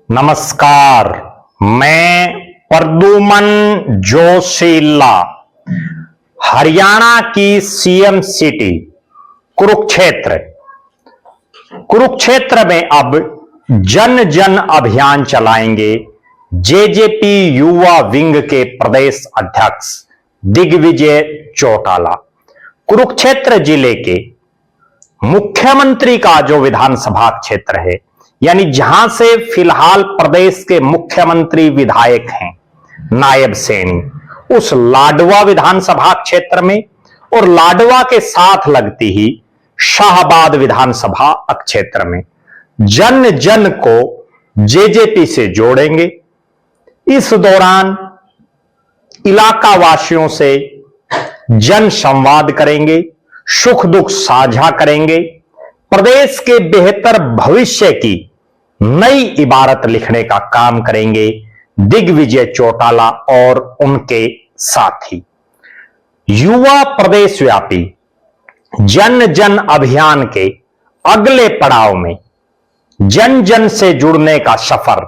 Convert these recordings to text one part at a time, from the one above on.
नमस्कार, मैं प्रद्युमन जोशीला हरियाणा की सीएम सिटी कुरुक्षेत्र में अब जन जन अभियान चलाएंगे जेजेपी युवा विंग के प्रदेश अध्यक्ष दिग्विजय चौटाला। कुरुक्षेत्र जिले के मुख्यमंत्री का जो विधानसभा क्षेत्र है, यानी जहां से फिलहाल प्रदेश के मुख्यमंत्री विधायक हैं नायब सैनी, उस लाडवा विधानसभा क्षेत्र में और लाडवा के साथ लगती ही शाहबाद विधानसभा क्षेत्र में जन जन को जेजेपी से जोड़ेंगे। इस दौरान इलाका वासियों से जन संवाद करेंगे, सुख दुख साझा करेंगे, प्रदेश के बेहतर भविष्य की नई इबारत लिखने का काम करेंगे दिग्विजय चौटाला और उनके साथी। युवा प्रदेश व्यापी जन जन अभियान के अगले पड़ाव में जन जन से जुड़ने का सफर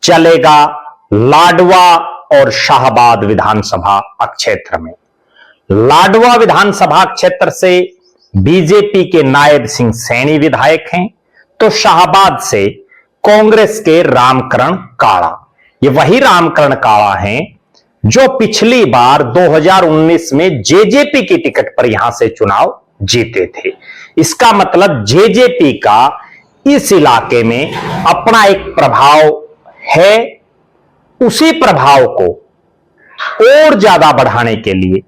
चलेगा लाडवा और शाहबाद विधानसभा क्षेत्र में। लाडवा विधानसभा क्षेत्र से बीजेपी के नायब सिंह सैनी विधायक हैं, तो शाहबाद से कांग्रेस के रामकरण काला। ये वही रामकरण काला हैं जो पिछली बार 2019 में जेजेपी की टिकट पर यहां से चुनाव जीते थे। इसका मतलब जेजेपी का इस इलाके में अपना एक प्रभाव है। उसी प्रभाव को और ज्यादा बढ़ाने के लिए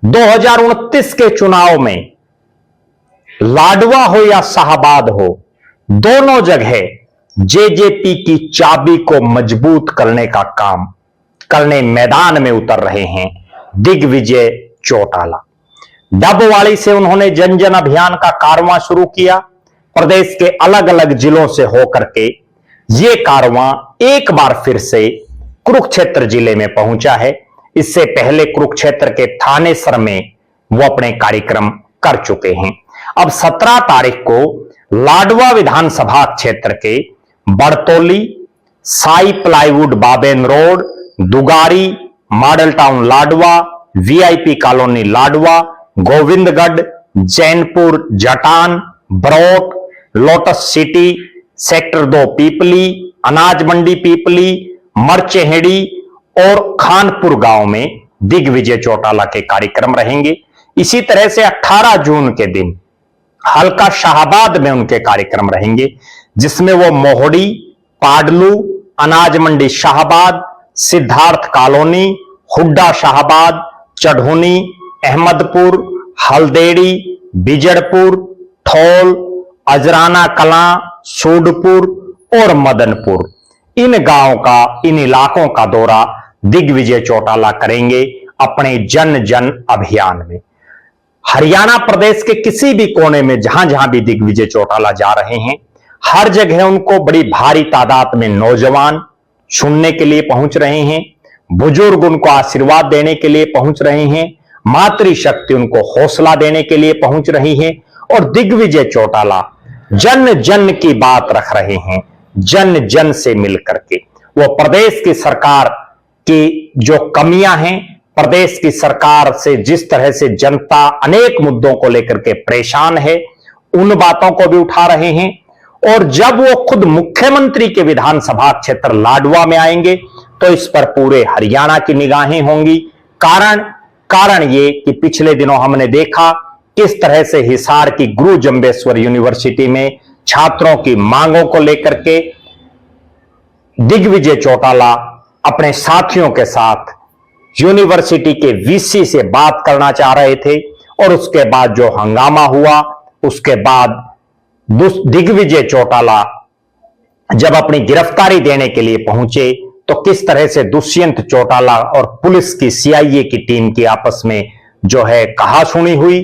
2029 के चुनाव में लाडवा हो या शाहबाद हो, दोनों जगह जेजेपी की चाबी को मजबूत करने का काम करने मैदान में उतर रहे हैं दिग्विजय चौटाला। डबवाली से उन्होंने जन जन अभियान का कारवां शुरू किया। प्रदेश के अलग अलग जिलों से होकर के यह कारवां एक बार फिर से कुरुक्षेत्र जिले में पहुंचा है। इससे पहले कुरुक्षेत्र के थानेसर में वो अपने कार्यक्रम कर चुके हैं। अब 17 तारीख को लाडवा विधानसभा क्षेत्र के Badtoli, Sai plywood Baben road, Dugari, model town Ladwa, VIP colony Ladwa, Govindgarh, Jainpur Jatan, Barot, lotus city, sector 2 Pipli, अनाज मंडी पीपली, मरचेहेड़ी और खानपुर गांव में दिग्विजय चौटाला के कार्यक्रम रहेंगे। इसी तरह से 18 जून के दिन हल्का शाहबाद में उनके कार्यक्रम रहेंगे, जिसमें वो मोहड़ी, पाडलू, अनाज मंडी शाहबाद, सिद्धार्थ कॉलोनी, हुड्डा शाहबाद, चढ़ोनी, अहमदपुर, हल्देड़ी, बिजड़पुर, ठोल, अजराना कलां, सूडपुर और मदनपुर, इन गांवों का, इन इलाकों का दौरा दिग्विजय चौटाला करेंगे अपने जन जन अभियान में। हरियाणा प्रदेश के किसी भी कोने में जहां जहां भी दिग्विजय चौटाला जा रहे हैं, हर जगह उनको बड़ी भारी तादाद में नौजवान सुनने के लिए पहुंच रहे हैं, बुजुर्ग उनको आशीर्वाद देने के लिए पहुंच रहे हैं, मातृशक्ति उनको हौसला देने के लिए पहुंच रही है और दिग्विजय चौटाला जन जन की बात रख रहे हैं, जन जन से मिलकर के। वो प्रदेश की सरकार की जो कमियां हैं, प्रदेश की सरकार से जिस तरह से जनता अनेक मुद्दों को लेकर के परेशान है, उन बातों को भी उठा रहे हैं। और जब वो खुद मुख्यमंत्री के विधानसभा क्षेत्र लाडवा में आएंगे तो इस पर पूरे हरियाणा की निगाहें होंगी। कारण ये कि पिछले दिनों हमने देखा किस तरह से हिसार की गुरु जंबेश्वर यूनिवर्सिटी में छात्रों की मांगों को लेकर के दिग्विजय चौटाला अपने साथियों के साथ यूनिवर्सिटी के वीसी से बात करना चाह रहे थे और उसके बाद जो हंगामा हुआ, उसके बाद दिग्विजय चौटाला जब अपनी गिरफ्तारी देने के लिए पहुंचे तो किस तरह से दुष्यंत चौटाला और पुलिस की सीआईए की टीम की आपस में जो है कहासुनी हुई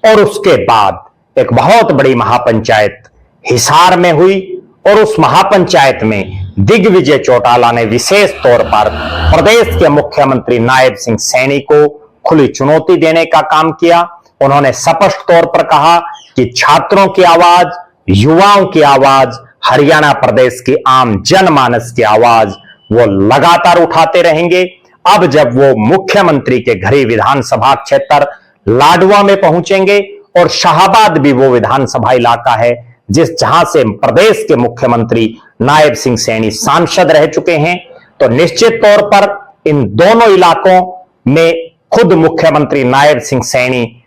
और उसके बाद एक बहुत बड़ी महापंचायत हिसार में हुई और उस महापंचायत में दिग्विजय चौटाला ने विशेष तौर पर प्रदेश के मुख्यमंत्री नायब सिंह सैनी को खुली चुनौती देने का काम किया। उन्होंने स्पष्ट तौर पर कहा कि छात्रों की आवाज, युवाओं की आवाज हरियाणा प्रदेश की आम जनमानस की आवाज वो लगातार उठाते रहेंगे। अब जब वो मुख्यमंत्री के घर विधानसभा क्षेत्र लाडवा में पहुंचेंगे, और शाहाबाद भी वो विधानसभा इलाका है जहां से प्रदेश के मुख्यमंत्री नायब सिंह सैनी सांसद रह चुके हैं, तो निश्चित तौर पर इन दोनों इलाकों में खुद मुख्यमंत्री नायब सिंह सैनी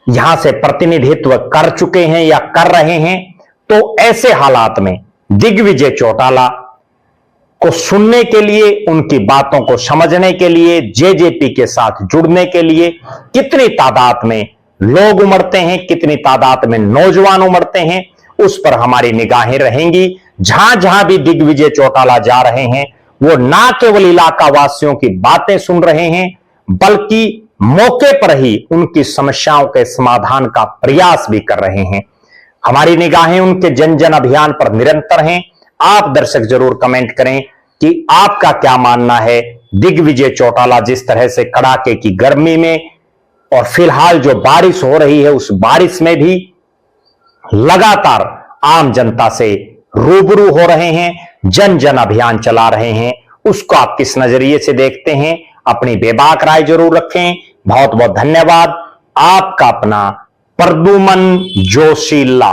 यहां से प्रतिनिधित्व कर चुके हैं या कर रहे हैं। तो ऐसे हालात में दिग्विजय चौटाला को सुनने के लिए, उनकी बातों को समझने के लिए, जेजेपी के साथ जुड़ने के लिए कितनी तादाद में लोग उमड़ते हैं, कितनी तादाद में नौजवान उमड़ते हैं, उस पर हमारी निगाहें रहेंगी। जहां जहां भी दिग्विजय चौटाला जा रहे हैं, वो ना केवल इलाका वासियों की बातें सुन रहे हैं, बल्कि मौके पर ही उनकी समस्याओं के समाधान का प्रयास भी कर रहे हैं। हमारी निगाहें उनके जन जन अभियान पर निरंतर हैं। आप दर्शक जरूर कमेंट करें कि आपका क्या मानना है। दिग्विजय चौटाला जिस तरह से कड़ाके की गर्मी में और फिलहाल जो बारिश हो रही है, उस बारिश में भी लगातार आम जनता से रूबरू हो रहे हैं, जन जन अभियान चला रहे हैं, उसको आप किस नजरिए से देखते हैं? अपनी बेबाक राय जरूर रखें। बहुत बहुत धन्यवाद। आपका अपना प्रद्युमन जोशीला।